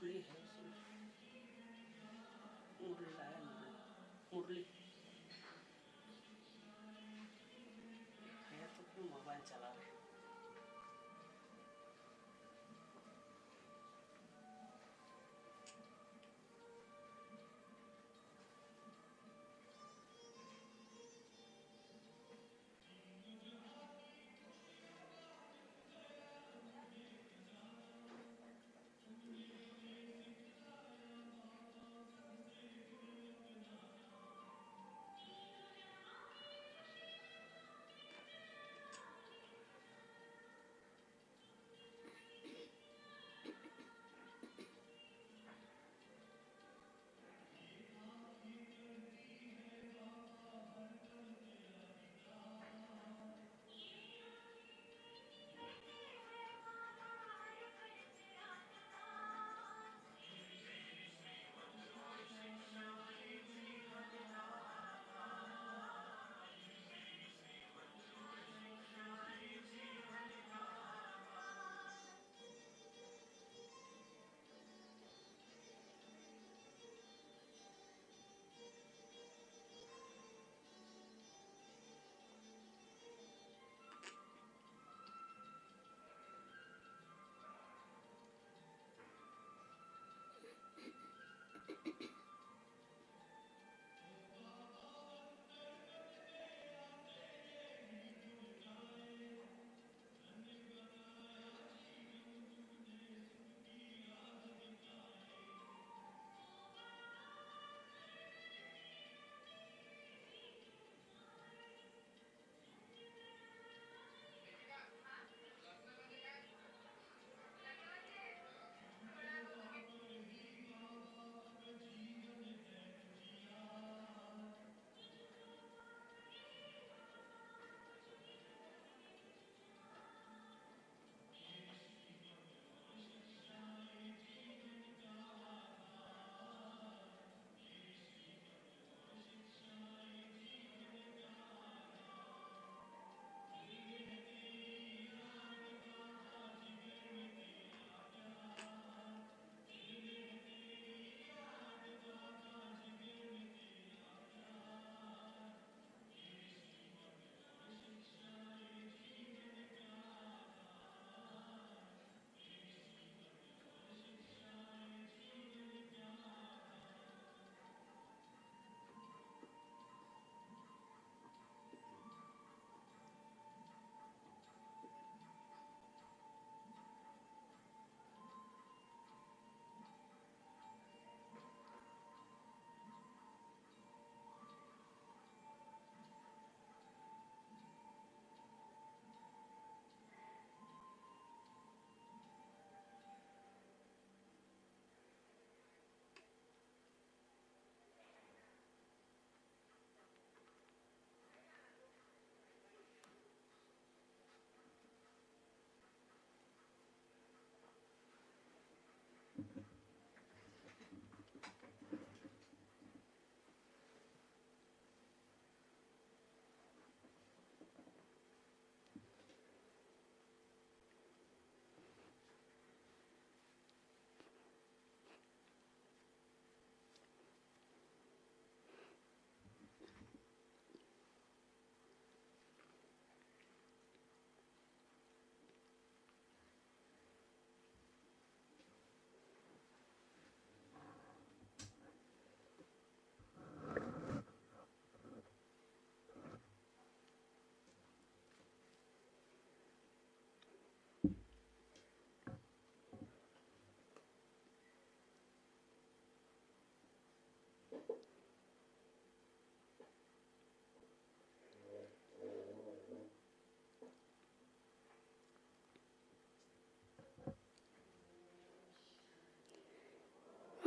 मुरली है उसमें, मुरली लाया, मुरली है तो क्यों मोबाइल चला रहे।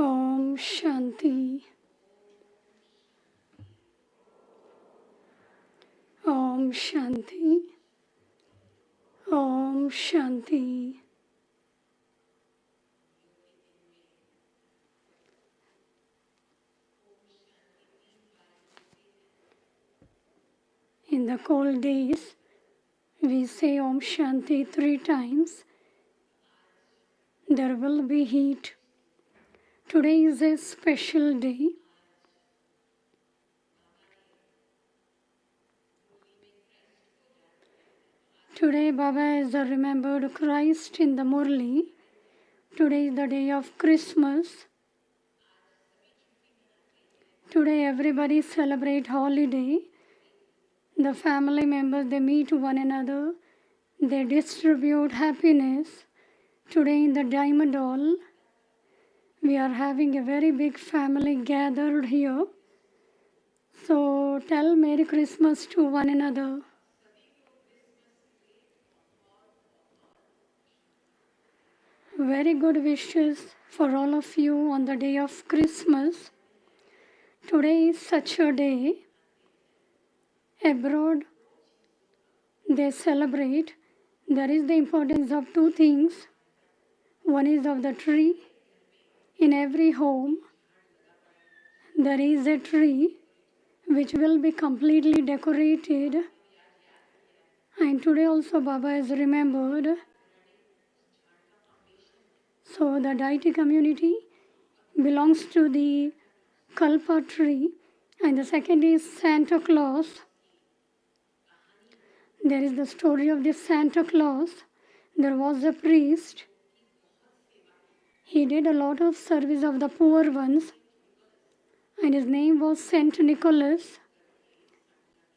Om Shanti. Om Shanti. Om Shanti. In the cold days, we say Om Shanti 3 times. There will be heat Today is a special day. Today Baba has remembered Christ in the Murli. Today is the day of Christmas. Today everybody celebrate holiday. The family members, they meet one another. They distribute happiness. Today in the Diamond Hall, we are having a very big family gathered here. So tell Merry Christmas to one another. Very good wishes for all of you on the day of Christmas. Today is such a day. Abroad, they celebrate. There is the importance of two things. One is of the tree. In every home, there is a tree which will be completely decorated. And today also Baba has remembered. So the deity community belongs to the Kalpa tree. And the second is Santa Claus. There is the story of this Santa Claus. There was a priest. He did a lot of service of the poor ones. And his name was Saint Nicholas.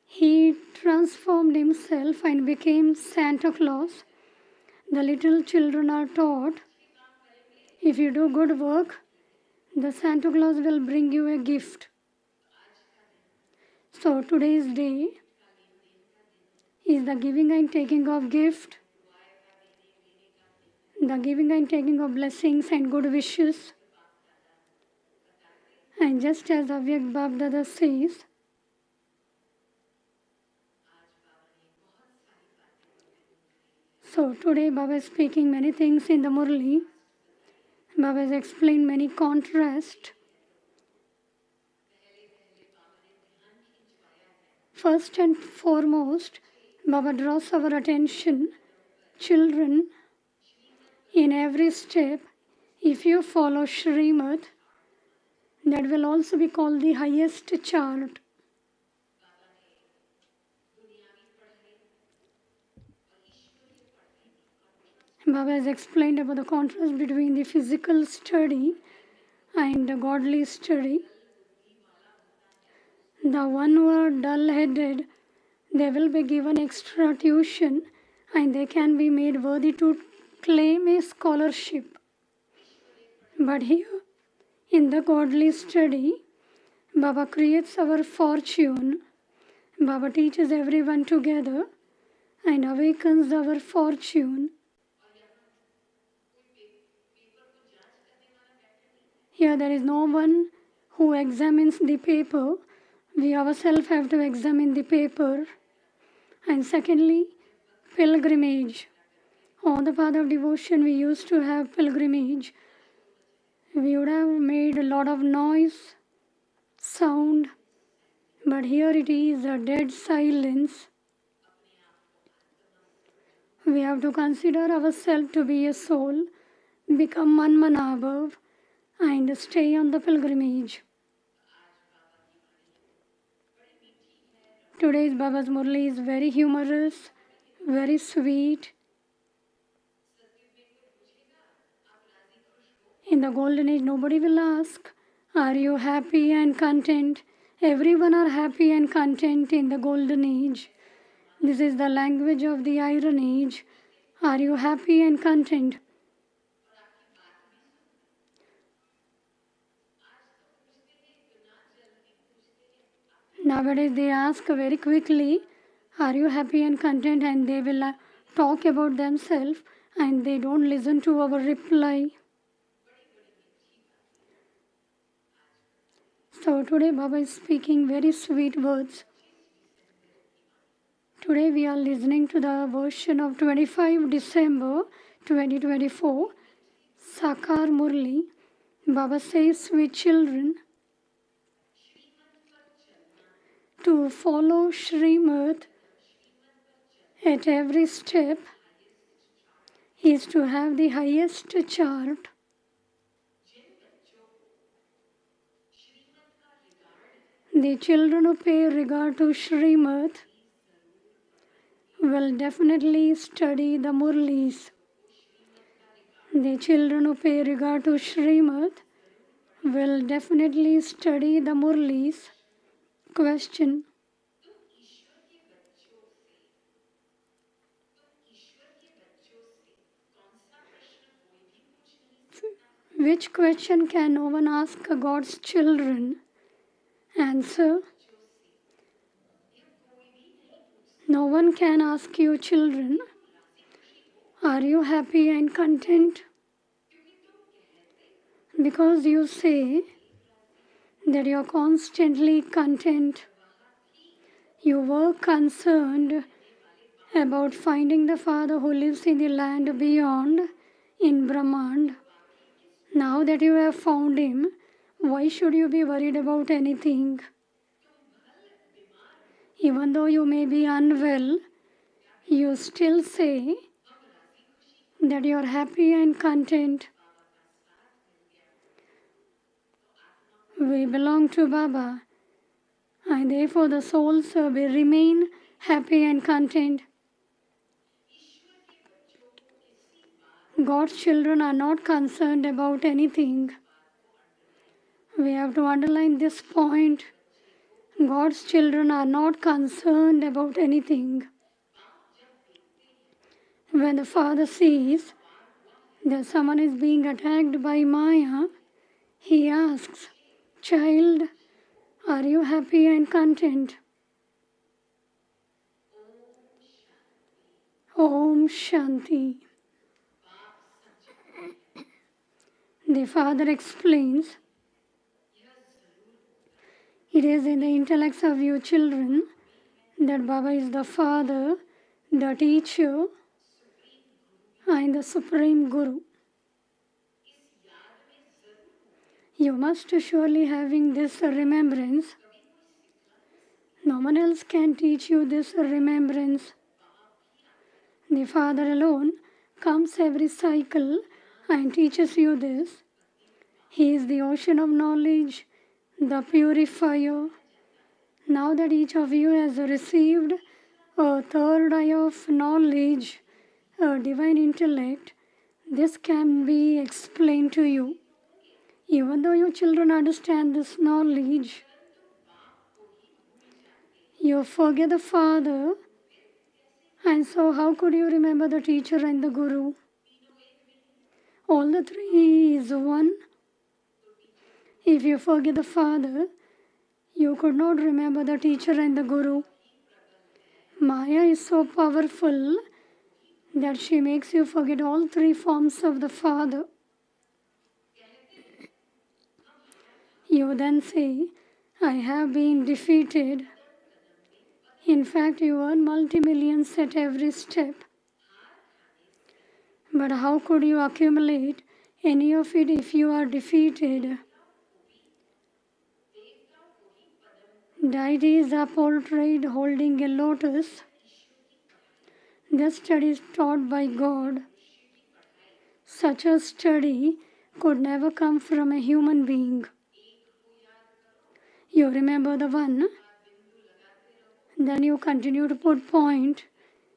He transformed himself and became Santa Claus. The little children are taught, if you do good work, the Santa Claus will bring you a gift. So today's day is the giving and taking of gift, the giving and taking of blessings and good wishes. And just as Avyak Bab Dada says, so today Baba is speaking many things in the Murli. Baba has explained many contrasts. First and foremost, Baba draws our attention. Children, in every step, if you follow Shrimat, that will also be called the highest chart. Baba has explained about the contrast between the physical study and the godly study. The one who are dull-headed, they will be given extra tuition and they can be made worthy to claim a scholarship. But here, in the godly study, Baba creates our fortune. Baba teaches everyone together and awakens our fortune. Here there is no one who examines the paper. We ourselves have to examine the paper. And secondly, pilgrimage. On the path of devotion, we used to have pilgrimage. We would have made a lot of noise, sound, but here it is a dead silence. We have to consider ourselves to be a soul, become Manmanabhav, and stay on the pilgrimage. Today's Baba's Murli is very humorous, very sweet. In the golden age, nobody will ask, are you happy and content? Everyone are happy and content in the golden age. This is the language of the iron age. Are you happy and content? Nowadays they ask very quickly, are you happy and content? And they will talk about themselves and they don't listen to our reply. So today Baba is speaking very sweet words. Today we are listening to the version of 25 December 2024, Sakar Murli. Baba says, sweet children, to follow Shrimat at every step is to have the highest chart. The children who pay regard to Shrimat will definitely study the Murlis. The children who pay regard to Shrimat will definitely study the Murlis. Question. Which question can no one ask God's children? Answer. No one can ask you, children, are you happy and content? Because you say that you are constantly content. You were concerned about finding the Father who lives in the land beyond, in Brahman. Now that you have found Him, why should you be worried about anything? Even though you may be unwell, you still say that you are happy and content. We belong to Baba, and therefore the souls will remain happy and content. God's children are not concerned about anything. We have to underline this point. God's children are not concerned about anything. When the Father sees that someone is being attacked by Maya, He asks, child, are you happy and content? Om Shanti. The Father explains, it is in the intellects of you children that Baba is the Father, the Teacher, and the Supreme Guru. You must surely having this remembrance. No one else can teach you this remembrance. The Father alone comes every cycle and teaches you this. He is the ocean of knowledge, the purifier. Now that each of you has received a third eye of knowledge, a divine intellect, this can be explained to you. Even though you children understand this knowledge, you forget the Father, and so how could you remember the teacher and the Guru? All the three is one. If you forget the Father, you could not remember the teacher and the Guru. Maya is so powerful that she makes you forget all three forms of the Father. You then say, I have been defeated. In fact, you earn multi-millions at every step. But how could you accumulate any of it if you are defeated? Deities are portrayed holding a lotus. This study is taught by God. Such a study could never come from a human being. You remember the one, then you continue to put point.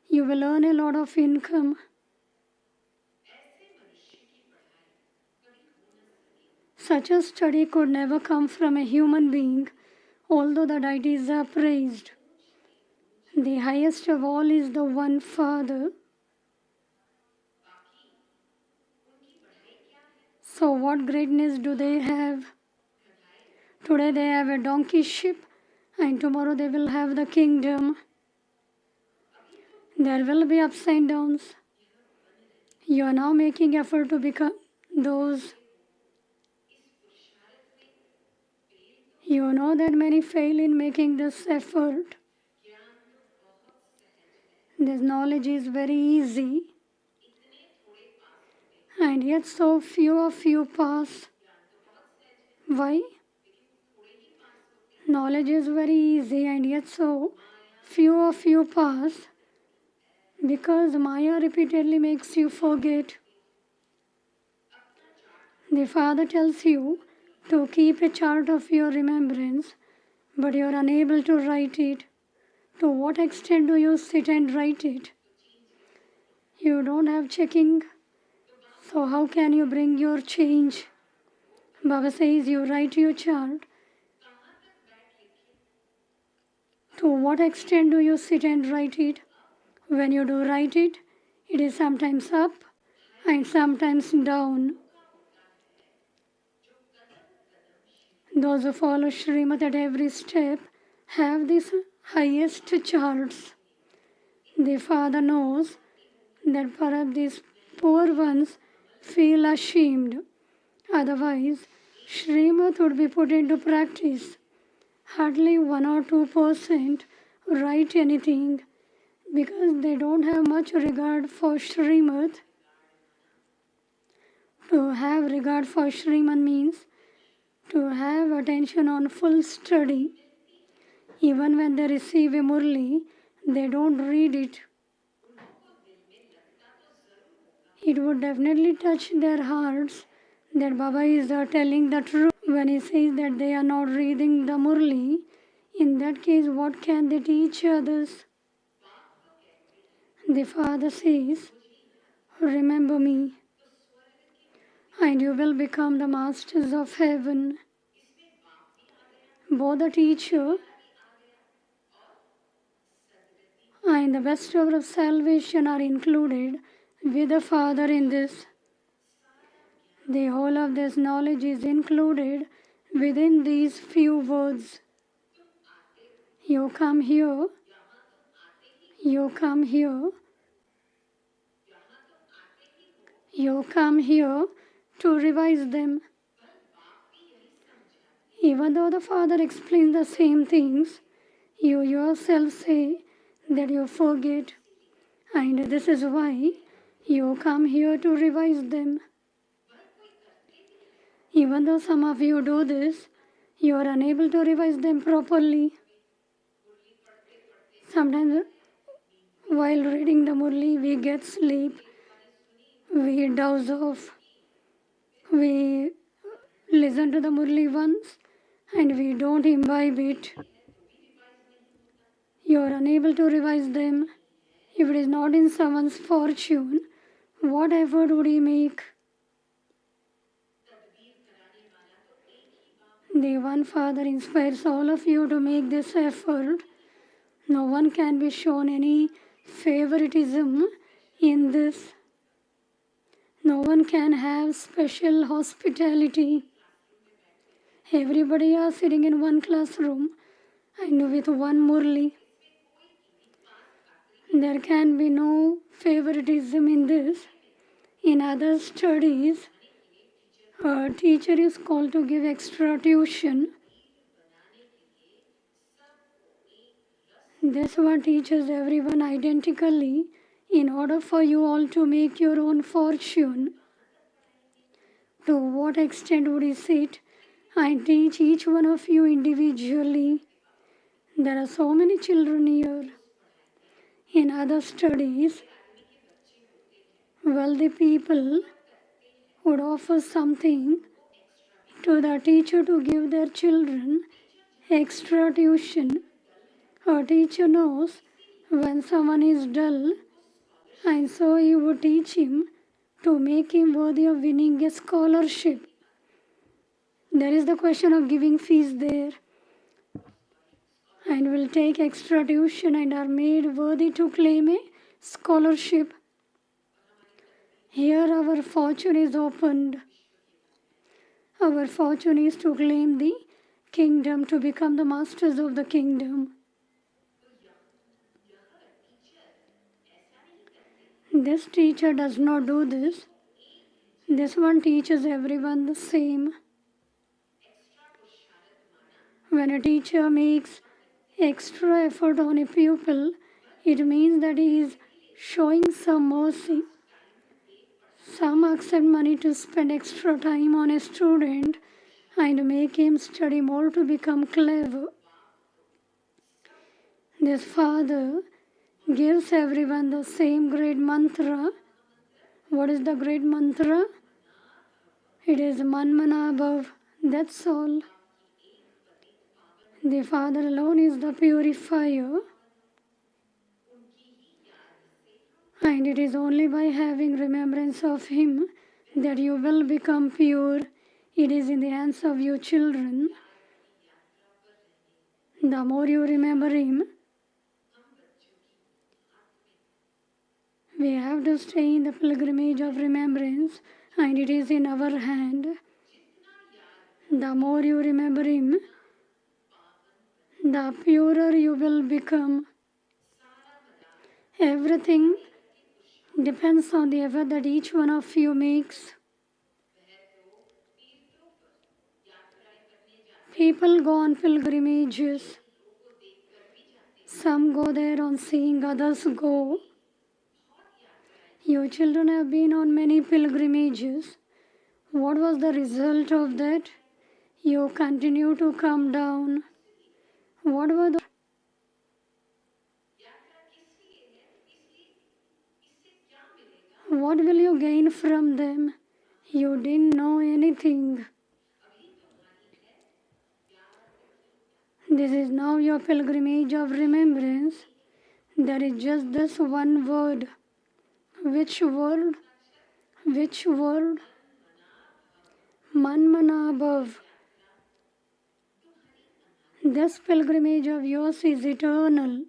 You will earn a lot of income. Such a study could never come from a human being, although the deities are praised. The highest of all is the one Father. So what greatness do they have? Today they have a donkey ship, and tomorrow they will have the kingdom. There will be ups and downs. You are now making effort to become those. You know that many fail in making this effort. This knowledge is very easy, and yet so few of you pass. Why? Knowledge is very easy, and yet so few of you pass because Maya repeatedly makes you forget. The Father tells you to keep a chart of your remembrance but you are unable to write it. To what extent do you sit and write it? You don't have checking, so how can you bring your change? Baba says you write your chart. To what extent do you sit and write it? When you do write it, it is sometimes up and sometimes down. Those who follow Shrimat at every step have these highest charts. The Father knows that perhaps these poor ones feel ashamed. Otherwise, Shrimat would be put into practice. Hardly 1 or 2% write anything because they don't have much regard for Shrimat. To have regard for Shrimat means to have attention on full study. Even when they receive a Murli, they don't read it. It would definitely touch their hearts that Baba is telling the truth when he says that they are not reading the Murli. In that case, what can they teach others? The Father says, remember me, and you will become the masters of heaven. Both the teacher and the bestower of salvation are included with the Father in this. The whole of this knowledge is included within these few words. You come here, you come here, you come here to revise them. Even though the Father explains the same things, you yourself say that you forget, and this is why you come here to revise them. Even though some of you do this, you are unable to revise them properly. Sometimes while reading the Murli, we get sleep, we doze off, we listen to the Murli once and we don't imbibe it. You are unable to revise them. If it is not in someone's fortune, what effort would he make? The one Father inspires all of you to make this effort. No one can be shown any favoritism in this. No one can have special hospitality. Everybody are sitting in one classroom and with one Murli. There can be no favoritism in this. In other studies, a teacher is called to give extra tuition. This one teaches everyone identically in order for you all to make your own fortune. To what extent would he sit and teach each one of you individually? There are so many children here. In other studies, wealthy people would offer something to the teacher to give their children extra tuition. A teacher knows when someone is dull, and so he would teach him to make him worthy of winning a scholarship. There is the question of giving fees there, and will take extra tuition and are made worthy to claim a scholarship. Here our fortune is opened. Our fortune is to claim the kingdom, to become the masters of the kingdom. This teacher does not do this. This one teaches everyone the same. When a teacher makes extra effort on a pupil, it means that he is showing some mercy. Some accept money to spend extra time on a student and make him study more to become clever. This Father gives everyone the same great mantra. What is the great mantra? It is Manmana above. That's all. The Father alone is the purifier, and it is only by having remembrance of Him that you will become pure. It is in the hands of you children. The more you remember Him, we have to stay in the pilgrimage of remembrance, and it is in our hand. The more you remember Him, the purer you will become. Everything depends on the effort that each one of you makes. People go on pilgrimages. Some go there on seeing others go. You children have been on many pilgrimages. What was the result of that? You continue to come down. What were the What will you gain from them? You didn't know anything. This is now your pilgrimage of remembrance. There is just this one word. Which word? Which word? Manmanabhav. This pilgrimage of yours is eternal.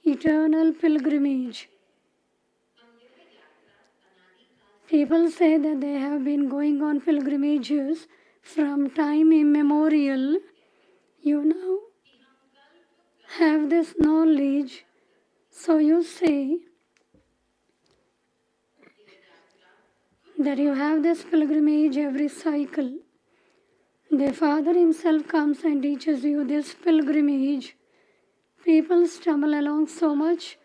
Eternal pilgrimage. People say that they have been going on pilgrimages from time immemorial. You now have this knowledge, so you say that you have this pilgrimage every cycle. The Father Himself comes and teaches you this pilgrimage. People stumble along so much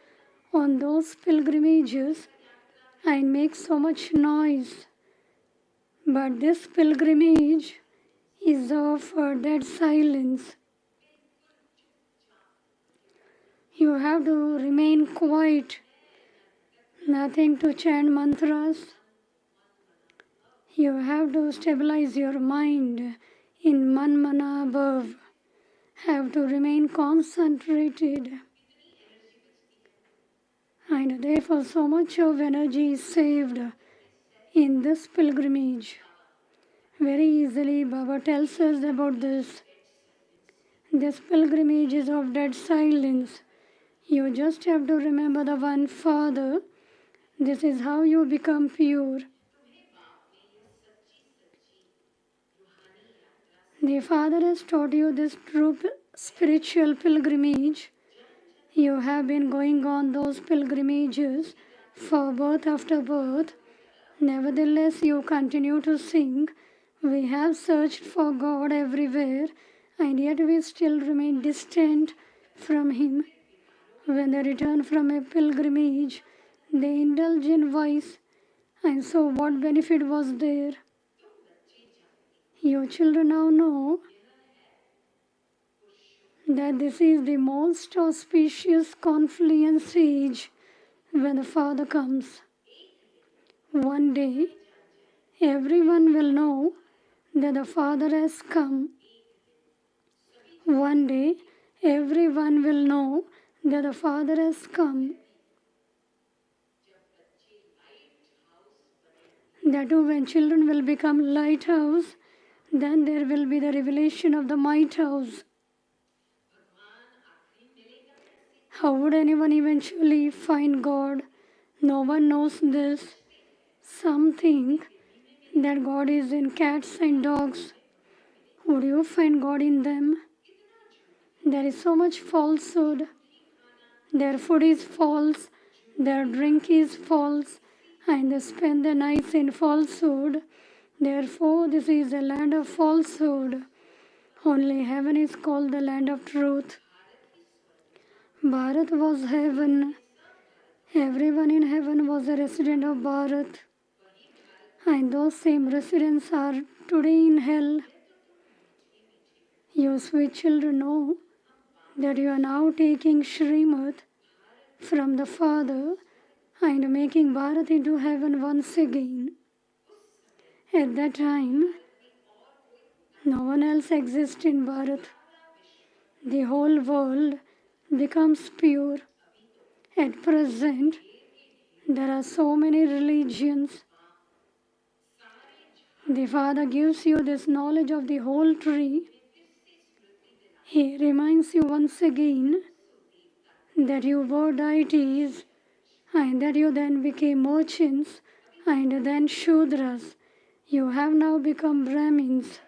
on those pilgrimages and make so much noise. But this pilgrimage is of dead silence. You have to remain quiet, nothing to chant mantras. You have to stabilize your mind in Manmanabhav. Have to remain concentrated. And therefore so much of energy is saved in this pilgrimage. Very easily Baba tells us about this. This pilgrimage is of dead silence. You just have to remember the one Father. This is how you become pure. The Father has taught you this true spiritual pilgrimage. You have been going on those pilgrimages for birth after birth. Nevertheless, you continue to sing. We have searched for God everywhere, and yet we still remain distant from Him. When they return from a pilgrimage, they indulge in vice, and so what benefit was there? You children now know that this is the most auspicious confluence age when the Father comes. One day, everyone will know that the Father has come. One day, everyone will know that the Father has come. That too, when children will become lighthouse, then there will be the revelation of the might house. How would anyone eventually find God? No one knows this. Some think that God is in cats and dogs. Would you find God in them? There is so much falsehood. Their food is false, their drink is false, and they spend their nights in falsehood. Therefore, this is a land of falsehood. Only heaven is called the land of truth. Bharat was heaven. Everyone in heaven was a resident of Bharat. And those same residents are today in hell. You sweet children know that you are now taking Shrimat from the Father and making Bharat into heaven once again. At that time, No one else exists in Bharat. The whole world becomes pure. At present, there are so many religions. The Father gives you this knowledge of the whole tree. He reminds you once again that you were deities and that you then became merchants and then Shudras. You have now become Brahmins.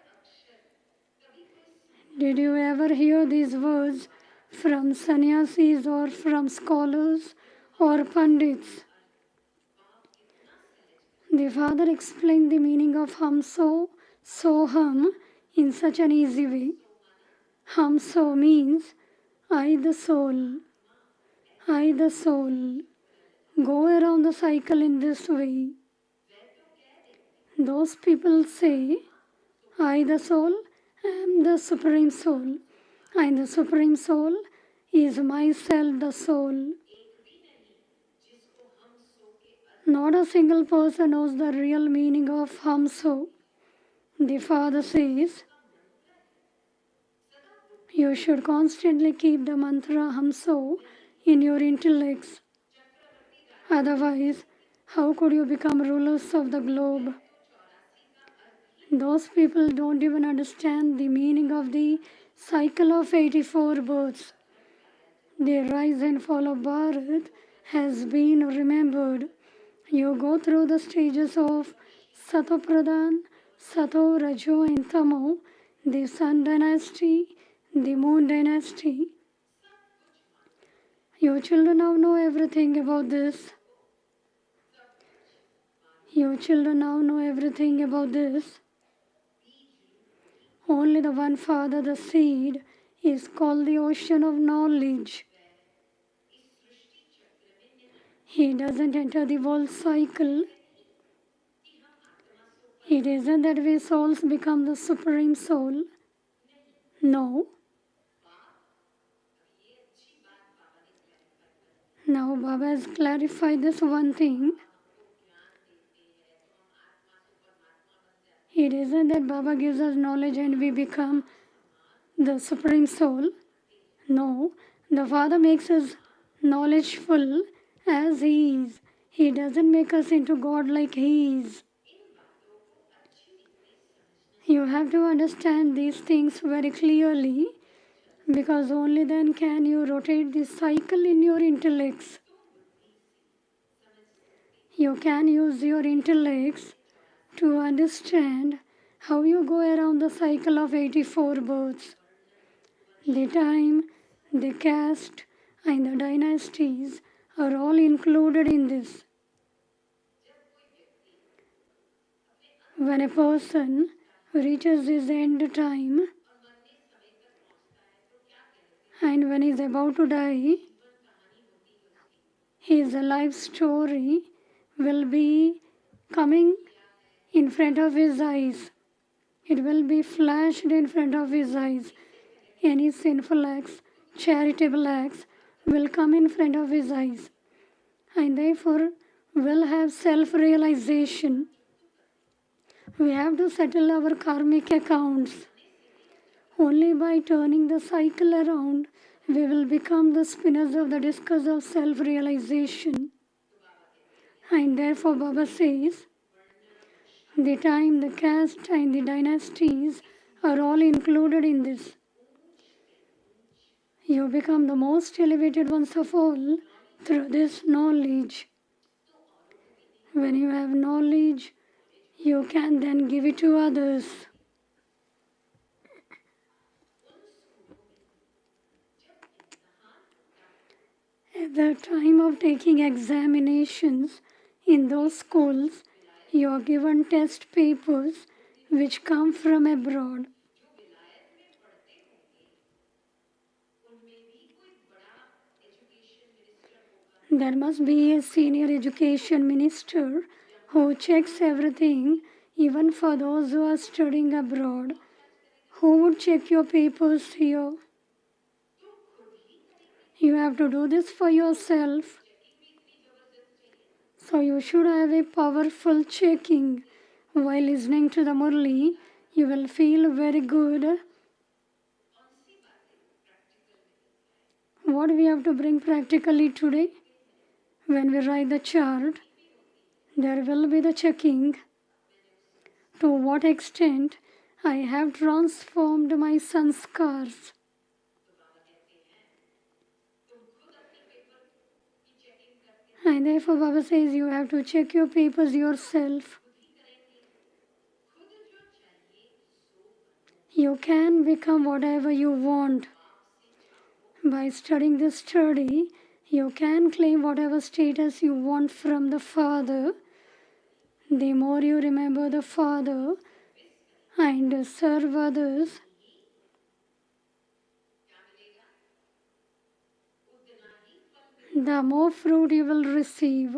Did you ever hear these words from sannyasis or from scholars or pandits? The Father explained the meaning of Hamso, Soham in such an easy way. Hamso means I the soul. I the soul. Go around the cycle in this way. Those people say, I the soul am the Supreme Soul. And the Supreme Soul is myself the soul. Not a single person knows the real meaning of Hamso. The Father says, you should constantly keep the mantra Hamso in your intellects. Otherwise, how could you become rulers of the globe? Those people don't even understand the meaning of the cycle of 84 births. The rise and fall of Bharat has been remembered. You go through the stages of Sato Pradhan, Sato, Rajo and Tamo, the Sun dynasty, the Moon dynasty. You children now know everything about this. You children now know everything about this. Only the one Father, the seed, is called the ocean of knowledge. He doesn't enter the world cycle. It isn't that we souls become the Supreme Soul. No. Now Baba has clarified this one thing. It isn't that Baba gives us knowledge and we become the Supreme Soul. No, the Father makes us knowledgeful as He is. He doesn't make us into God like He is. You have to understand these things very clearly, because only then can you rotate the cycle in your intellects. You can use your intellects to understand how you go around the cycle of 84 births. The time, the caste, and the dynasties are all included in this. When a person reaches his end time and when he is about to die, his life story will be coming in front of his eyes. It will be flashed in front of his eyes. Any sinful acts, charitable acts will come in front of his eyes, and therefore will have self-realization. We have to settle our karmic accounts. Only by turning the cycle around, we will become the spinners of the discus of self-realization. And therefore Baba says, the time, the caste and the dynasties are all included in this. You become the most elevated ones of all through this knowledge. When you have knowledge, you can then give it to others. At the time of taking examinations in those schools, you are given test papers which come from abroad. There must be a senior education minister who checks everything, even for those who are studying abroad. Who would check your papers here? You have to do this for yourself. So you should have a powerful checking. While listening to the Murli, You will feel very good. What we have to bring practically today? When we write the chart, there will be the checking. To what extent I have transformed my sanskars. And therefore Baba says you have to check your papers yourself. You can become whatever you want. By studying this study, you can claim whatever status you want from the Father. The more you remember the Father and serve others, the more fruit you will receive.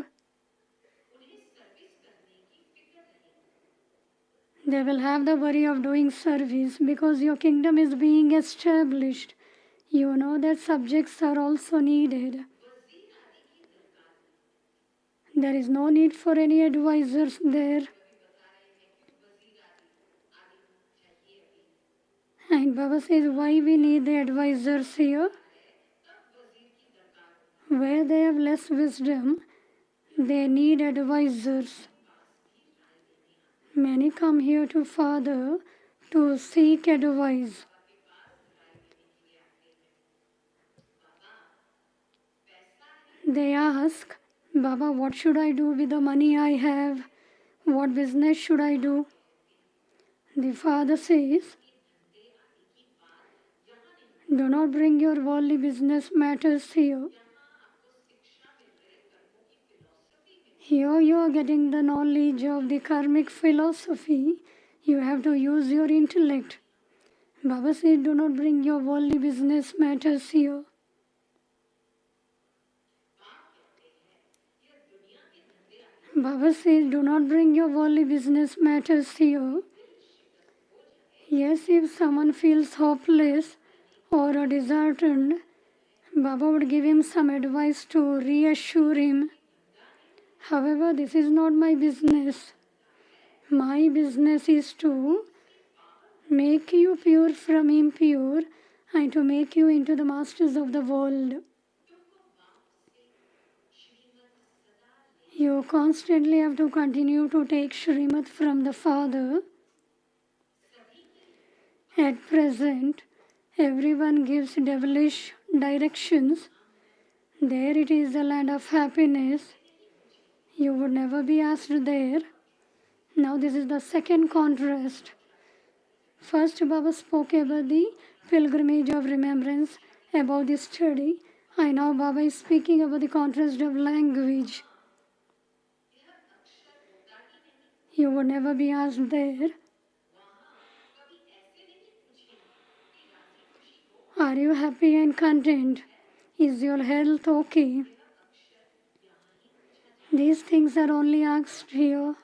They will have the worry of doing service because your kingdom is being established. You know that subjects are also needed. There is no need for any advisors there. And Baba says why we need the advisors here. Where they have less wisdom, they need advisors. Many come here to Father to seek advice. They ask, Baba, what should I do with the money I have? What business should I do? The Father says, do not bring your worldly business matters here. Here you are getting the knowledge of the karmic philosophy. You have to use your intellect. Baba said, do not bring your worldly business matters here. Baba says, do not bring your worldly business matters here. Yes, if someone feels hopeless or disheartened, Baba would give him some advice to reassure him. However, this is not my business. My business is to make you pure from impure and to make you into the masters of the world. You constantly have to continue to take Shrimat from the Father. At present, everyone gives devilish directions. There it is the land of happiness. You would never be asked there. Now this is the second contrast. First Baba spoke about the pilgrimage of remembrance, about the study. And now Baba is speaking about the contrast of language. You would never be asked there. Are you happy and content? Is your health okay? These things are only asked here.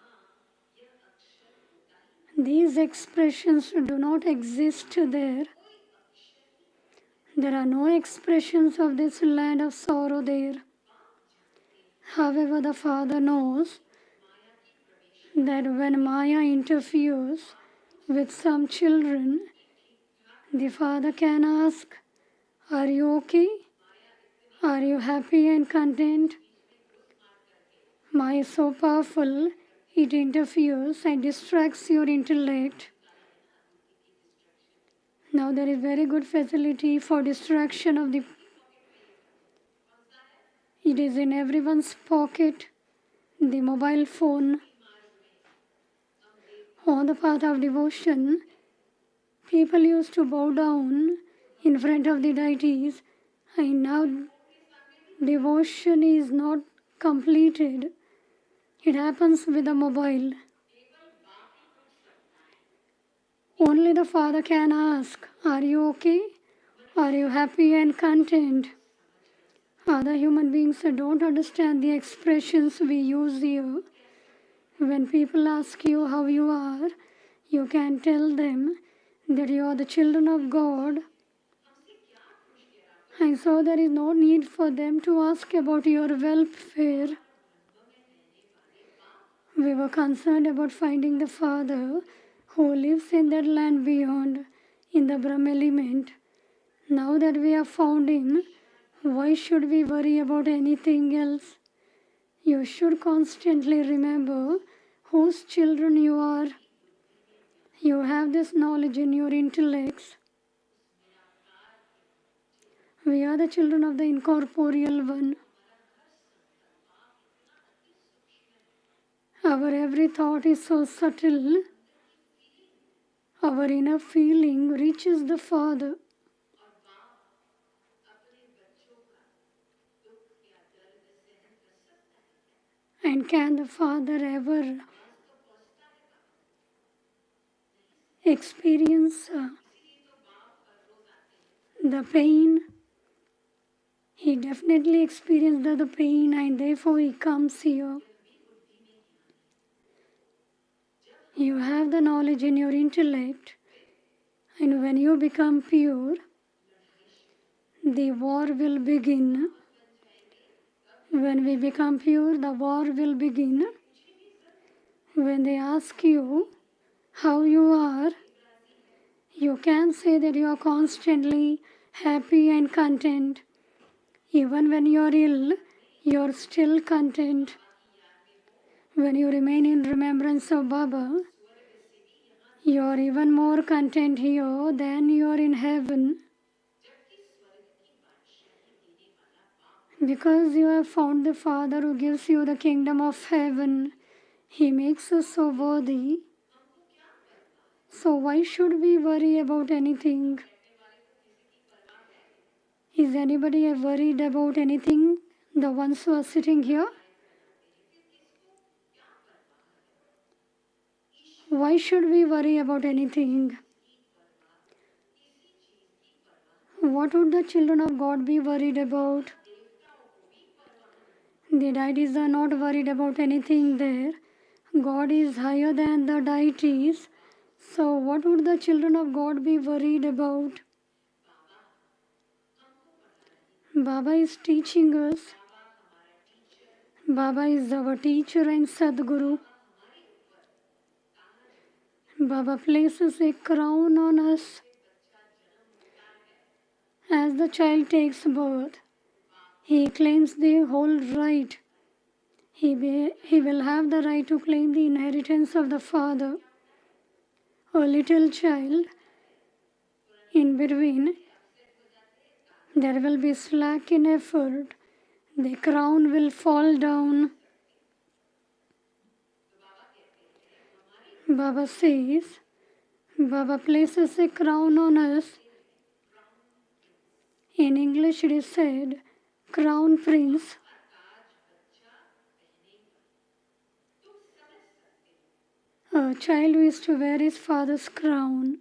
These expressions do not exist there. There are no expressions of this land of sorrow there. However, the Father knows that when Maya interferes with some children, the Father can ask, are you okay? Are you happy and content? Maya is so powerful, it interferes and distracts your intellect. Now there is very good facility for distraction of the... It is in everyone's pocket, the mobile phone. On the path of devotion, people used to bow down in front of the deities, and now devotion is not completed. It happens with the mobile. Only the Father can ask, are you okay? Are you happy and content? Other human beings don't understand the expressions we use here. When people ask you how you are, you can tell them that you are the children of God. And so there is no need for them to ask about your welfare. We were concerned about finding the Father who lives in that land beyond, in the Brahma element. Now that we have found him, why should we worry about anything else? You should constantly remember whose children you are. You have this knowledge in your intellects. We are the children of the incorporeal one. Our every thought is so subtle. Our inner feeling reaches the Father. And can the Father ever experience the pain? He definitely experienced the pain, and therefore he comes here. You have the knowledge in your intellect, and when you become pure, the war will begin. When we become pure, the war will begin. When they ask you how you are, you can say that you are constantly happy and content. Even when you are ill, you are still content. When you remain in remembrance of Baba, you are even more content here than you are in heaven. Because you have found the Father who gives you the kingdom of heaven, He makes us so worthy. So why should we worry about anything? Is anybody worried about anything? The ones who are sitting here? Why should we worry about anything? What would the children of God be worried about? The deities are not worried about anything there. God is higher than the deities. So what would the children of God be worried about? Baba is teaching us. Baba is our teacher and Sadguru. Baba places a crown on us. As the child takes birth, he claims the whole right. He will have the right to claim the inheritance of the Father. A little child, in between, there will be slack in effort. The crown will fall down. Baba says, Baba places a crown on us. In English it is said, Crown Prince. A child who is to wear his father's crown.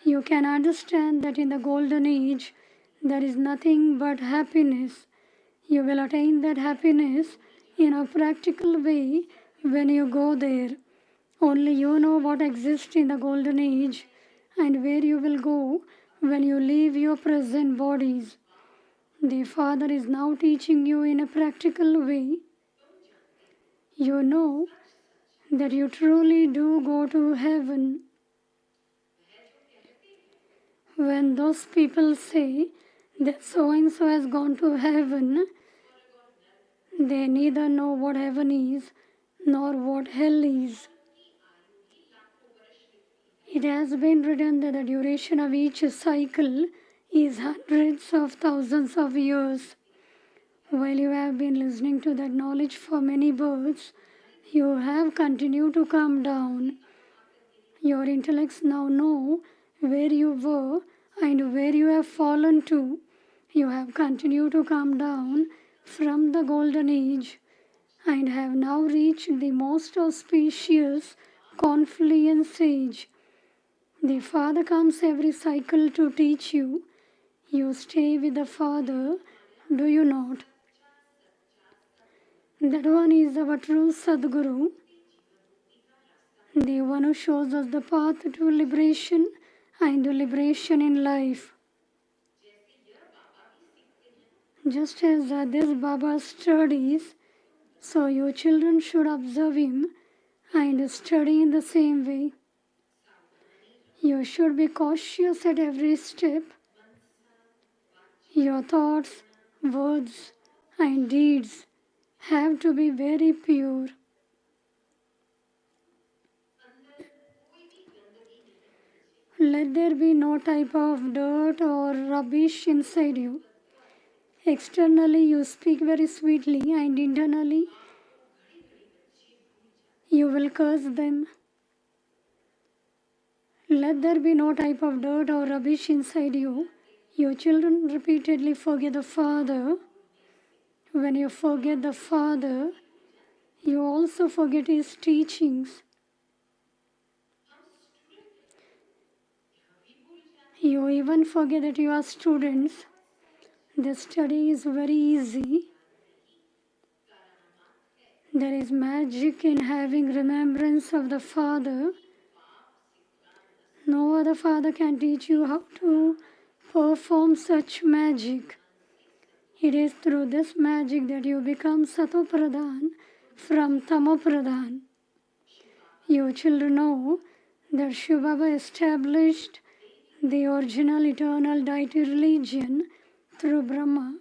You can understand that in the golden age, there is nothing but happiness. You will attain that happiness in a practical way when you go there. Only you know what exists in the golden age and where you will go when you leave your present bodies. The Father is now teaching you in a practical way. You know that you truly do go to heaven. When those people say that so-and-so has gone to heaven, they neither know what heaven is nor what hell is. It has been written that the duration of each cycle is hundreds of thousands of years. While you have been listening to that knowledge for many births, you have continued to come down. Your intellects now know where you were and where you have fallen to. You have continued to come down from the golden age and have now reached the most auspicious confluence age. The Father comes every cycle to teach you. You stay with the Father, do you not? That one is our true Sadguru, the one who shows us the path to liberation and liberation in life. Just as this Baba studies, so you children should observe him and study in the same way. You should be cautious at every step. Your thoughts, words, and deeds have to be very pure. Let there be no type of dirt or rubbish inside you. Externally, you speak very sweetly, and internally, you will curse them. Let there be no type of dirt or rubbish inside you. Your children repeatedly forget the Father. When you forget the Father, you also forget His teachings. You even forget that you are students. The study is very easy. There is magic in having remembrance of the Father. No other Father can teach you how to perform such magic. It is through this magic that you become Satopradhan from Tamopradhan. You children know that Shiva Baba established the original eternal deity religion through Brahma,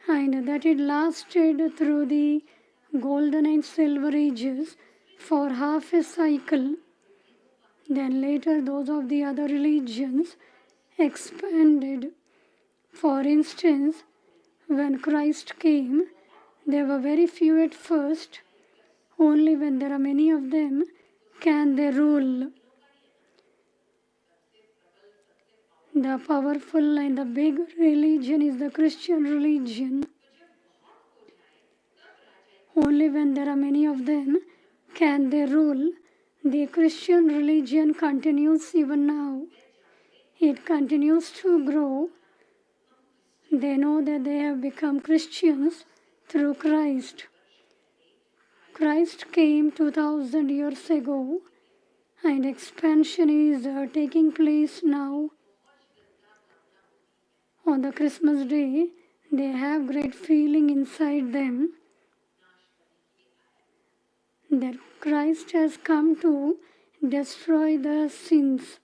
and that it lasted through the golden and silver ages for half a cycle. Then later those of the other religions expanded. For instance, when Christ came, there were very few at first. Only when there are many of them can they rule. The powerful and the big religion is the Christian religion. Only when there are many of them can they rule. The Christian religion continues even now. It continues to grow. They know that they have become Christians through Christ. Christ came 2000 years ago, and expansion is taking place now. On the Christmas day, they have great feeling inside them that Christ has come to destroy the sins.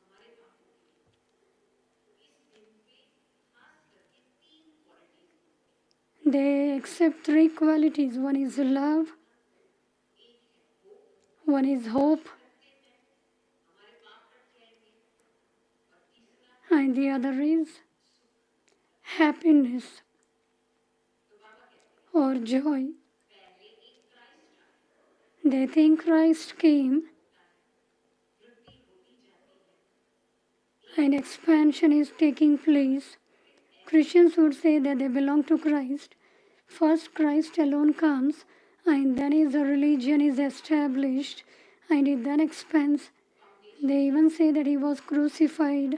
They accept three qualities. One is love, one is hope, and the other is happiness or joy. They think Christ came and expansion is taking place. Christians would say that they belong to Christ. First Christ alone comes, and then his religion is established, and it then expands. They even say that he was crucified.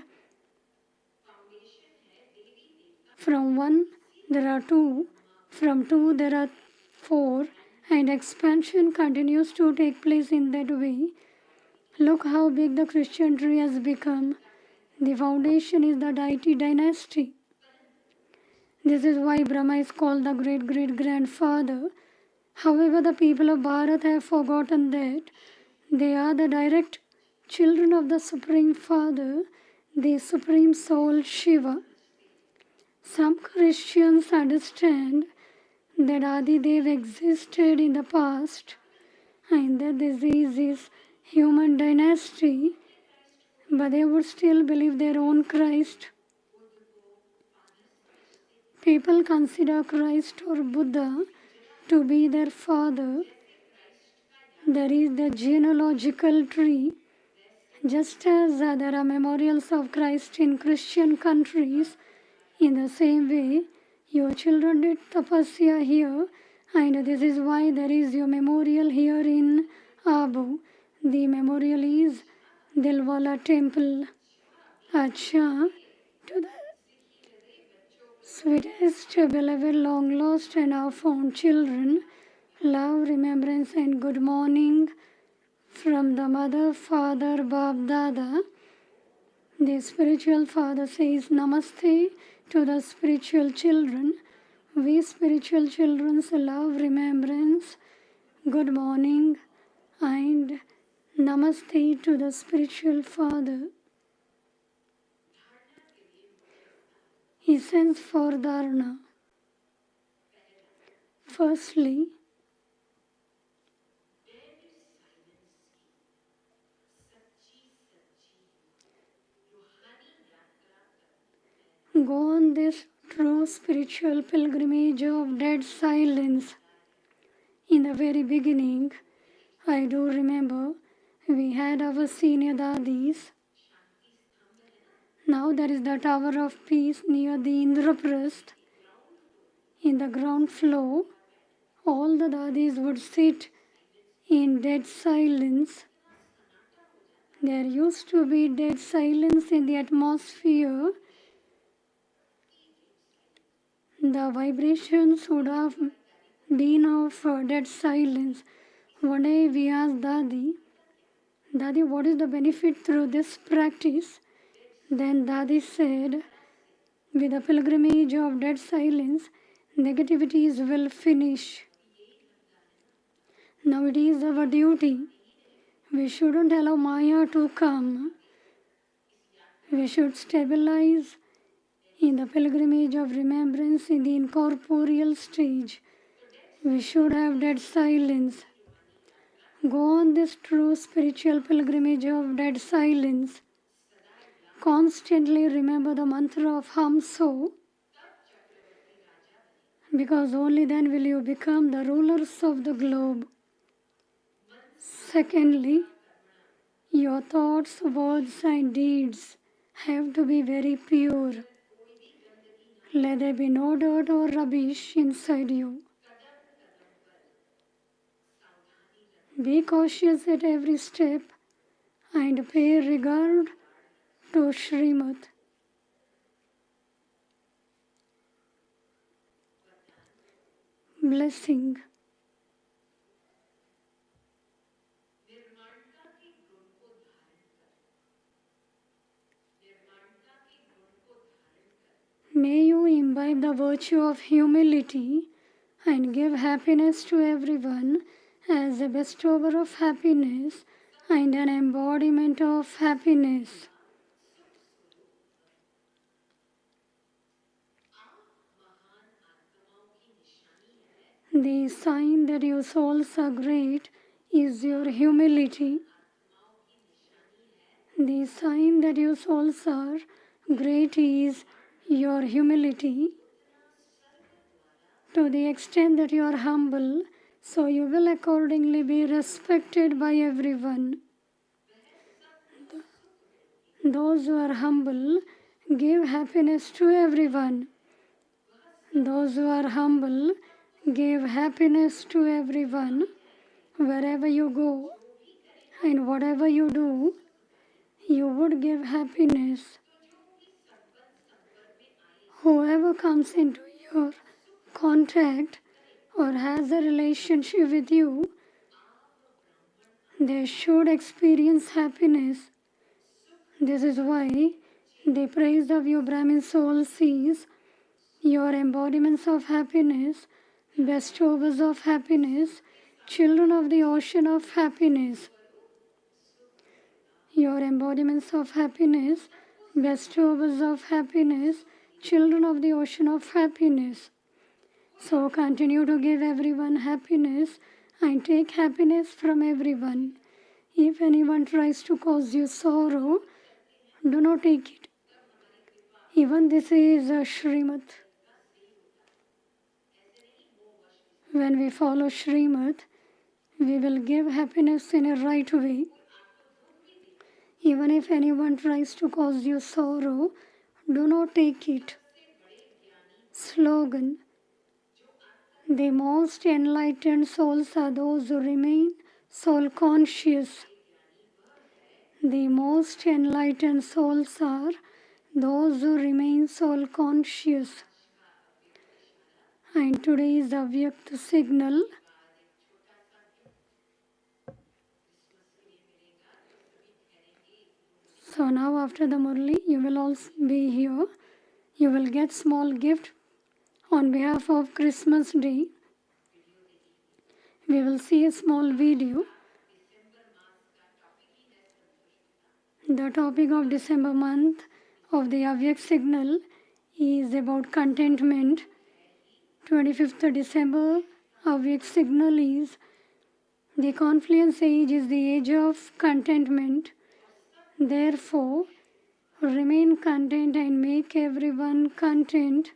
From one there are two, from two there are four, and expansion continues to take place in that way. Look how big the Christian tree has become. The foundation is the deity dynasty. This is why Brahma is called the great-great-grandfather. However, the people of Bharat have forgotten that they are the direct children of the Supreme Father, the Supreme Soul Shiva. Some Christians understand that Adi Dev existed in the past and that this is human dynasty, but they would still believe their own Christ. People consider Christ or Buddha to be their father. There is the genealogical tree. Just as there are memorials of Christ in Christian countries, in the same way, your children did tapasya here, and this is why there is your memorial here in Abu. The memorial is Dilwala Temple. Acha, to the sweetest, beloved, long lost, and now found children, love, remembrance, and good morning from the mother, father, Bab Dada. The spiritual father says namaste to the spiritual children. We spiritual children's love, remembrance, good morning, and Namaste to the spiritual father. Essence for Dharana. Firstly, go on this true spiritual pilgrimage of dead silence. In the very beginning, I do remember we had our senior dadis. Now there is the Tower of Peace near the Indraprasth. In the ground floor, all the dadis would sit in dead silence. There used to be dead silence in the atmosphere. The vibrations would have been of dead silence. One day we asked Dadi, what is the benefit through this practice? Then Dadi said, with the pilgrimage of dead silence, negativities will finish. Now it is our duty. We shouldn't allow Maya to come. We should stabilize in the pilgrimage of remembrance in the incorporeal stage. We should have dead silence. Go on this true spiritual pilgrimage of dead silence. Constantly remember the mantra of Hum So, because only then will you become the rulers of the globe. Secondly, your thoughts, words and deeds have to be very pure. Let there be no dirt or rubbish inside you. Be cautious at every step and pay regard to Shrimat. Blessing. May you imbibe the virtue of humility and give happiness to everyone as a bestower of happiness and an embodiment of happiness. The sign that your souls are great is your humility. The sign that your souls are great is your humility. To the extent that you are humble, so you will accordingly be respected by everyone. Those who are humble give happiness to everyone. Those who are humble give happiness to everyone. Wherever you go and whatever you do, you would give happiness. Whoever comes into your contact or has a relationship with you, they should experience happiness. This is why the praise of your Brahmin soul sees your embodiments of happiness, bestowers of happiness, children of the ocean of happiness. Your embodiments of happiness, bestowers of happiness, children of the ocean of happiness. So continue to give everyone happiness and take happiness from everyone. If anyone tries to cause you sorrow, do not take it. Even this is a Shrimat. When we follow Shrimat, we will give happiness in a right way. Even if anyone tries to cause you sorrow, do not take it. Slogan. The most enlightened souls are those who remain soul conscious. The most enlightened souls are those who remain soul conscious. And today is the Avyakt signal. So now after the Murli, you will also be here. You will get small gift on behalf of Christmas Day. We will see a small video. The topic of December month of the Avyak signal is about contentment. 25th December Avyak signal is the confluence age is the age of contentment. Therefore, remain content and make everyone content.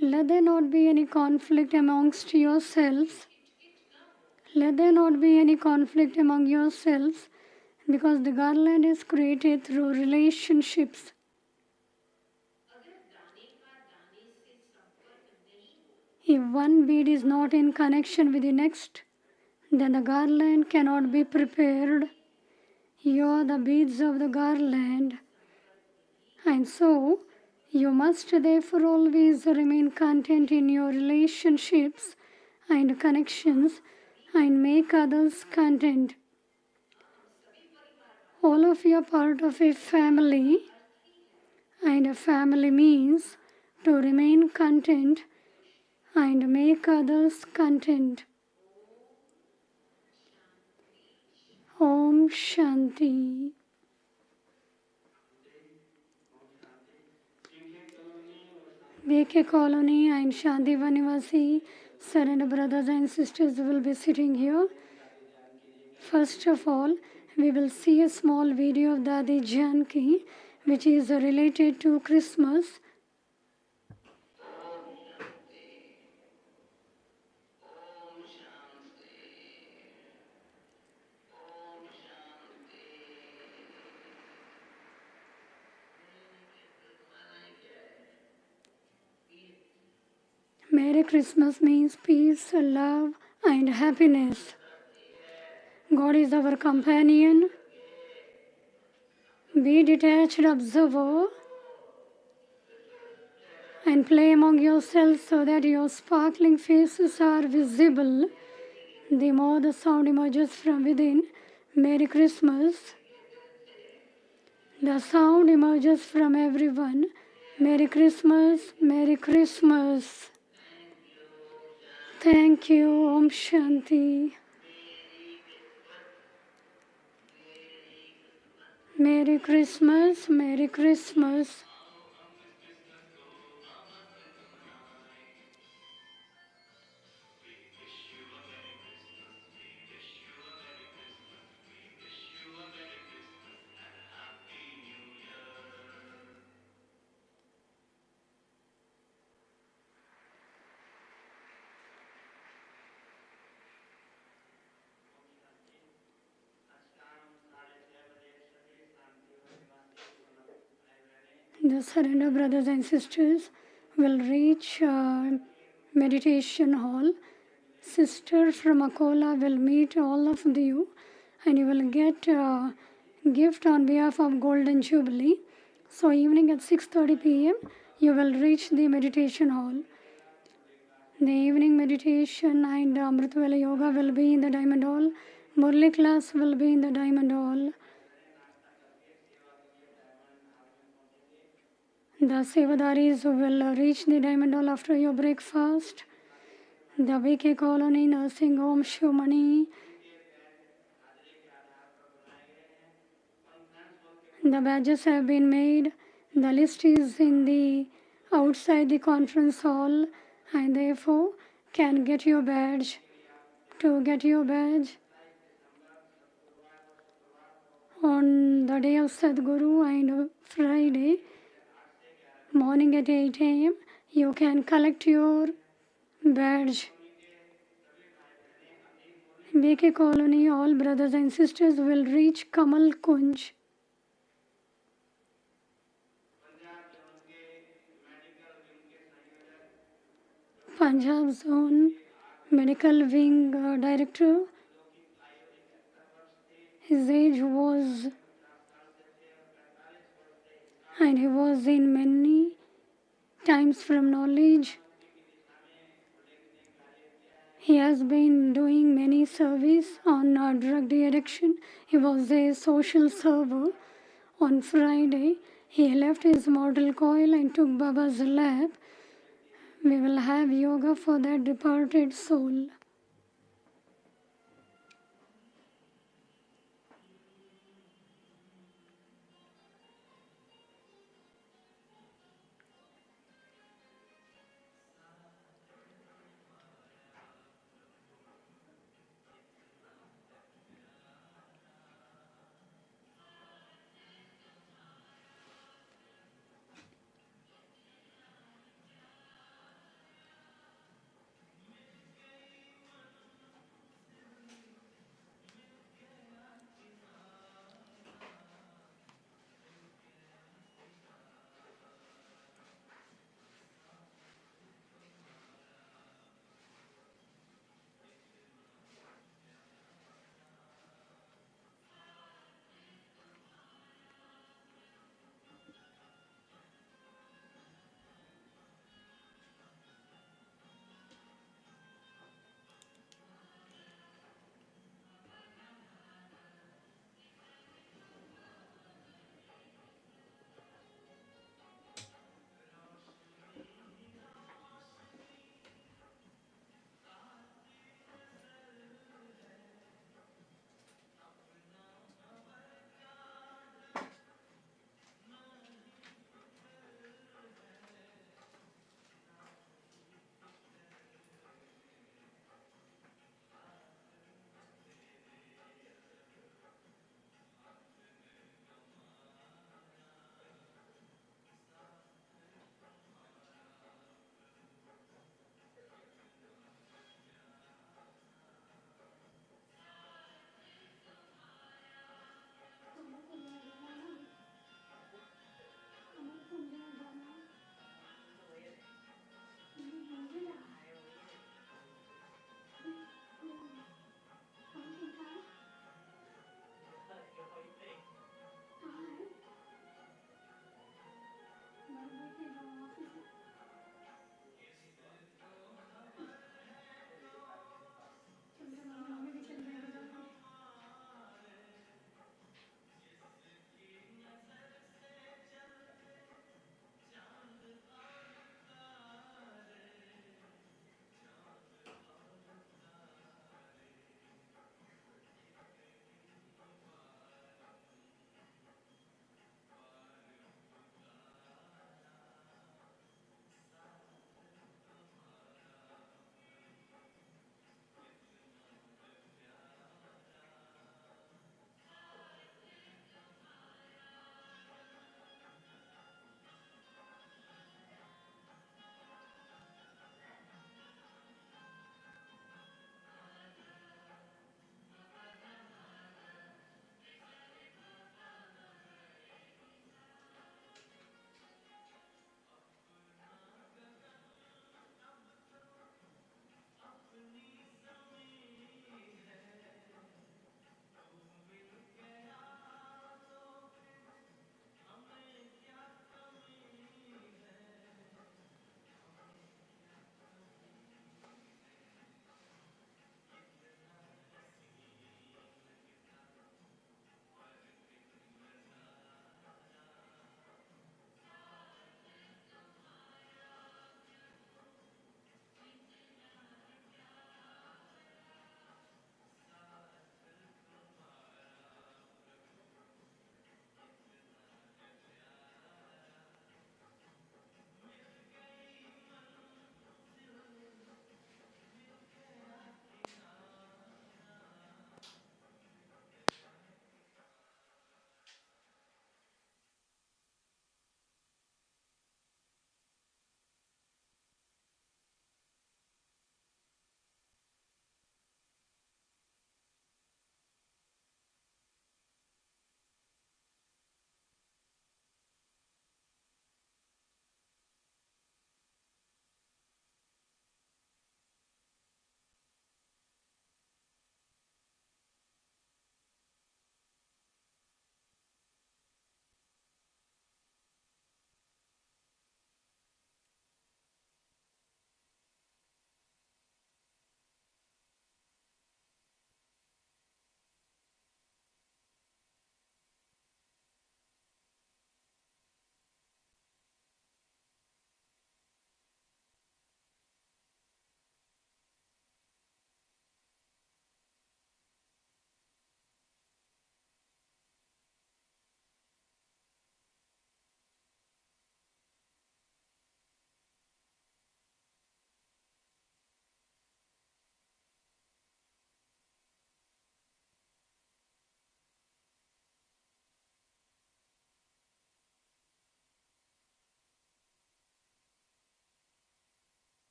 Let there not be any conflict amongst yourselves. Let there not be any conflict among yourselves, because the garland is created through relationships. If one bead is not in connection with the next, then the garland cannot be prepared. You are the beads of the garland. And so, you must therefore always remain content in your relationships and connections and make others content. All of you are part of a family, and a family means to remain content and make others content. Om Shanti. BK Colony and Shanti Vanivasi, surrender brothers and sisters will be sitting here. First of all, we will see a small video of Dadi Janki, which is related to Christmas. Merry Christmas means peace, love, and happiness. God is our companion. Be detached observer and play among yourselves so that your sparkling faces are visible. The more the sound emerges from within, Merry Christmas. The sound emerges from everyone. Merry Christmas, Merry Christmas. Thank you, Om Shanti. Merry Christmas, Merry Christmas. The surrender brothers and sisters will reach meditation hall. Sister from Akola will meet all of you, and you will get a gift on behalf of Golden Jubilee. So evening at 6:30 p.m. you will reach the meditation hall. The evening meditation and Amritwala Yoga will be in the Diamond Hall. Murli class will be in the Diamond Hall. The Sevadaris will reach the Diamond Hall after your breakfast. The BK Colony Nursing Home Shumani. The badges have been made. The list is in the outside the conference hall, and therefore can get your badge. To get your badge on the day of Sadguru and Friday morning at 8 a.m. you can collect your badge. BK Colony, all brothers and sisters will reach Kamal Kunj. Punjab Zone Medical Wing Director. His age was, and he was in many times from knowledge. He has been doing many service on drug de-addiction. He was a social server. On Friday, he left his mortal coil and took Baba's lap. We will have yoga for that departed soul.